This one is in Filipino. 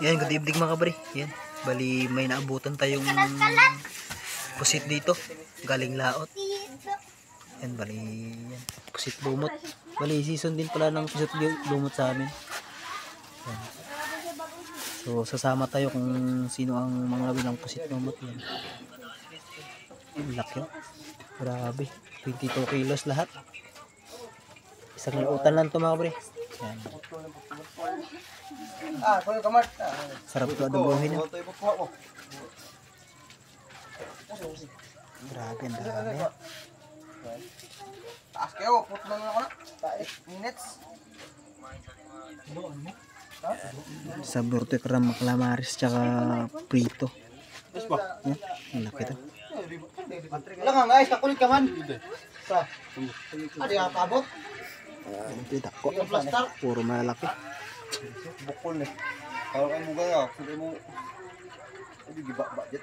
Yan, good evening mga kabre. Yan, bali may naabutan tayong pusit dito. Galing laot. Yan, bali yan. Pusit lumot. Bali season din pala ng pusit lumot sa amin. Yan. So sasama tayo kung sino ang mga bilang pusit lumot yan. Laki. Grabe. 22 kilos lahat. Isang lautan lang ito mga kabre. Yan. Sarap ito adobohin. Grabe, ang dami. Taas kayo, put lang ako na. 5 minutes. Sa Burtekram, Calamares, tsaka prito. Yan, ang laki ito. Wala nga guys, kakulit ka man. Adi nga paabot. Ito dako. Puro malaki. Bukol eh. Kalau kayo mo gaya, sabi mo, hindi giba-ba jet.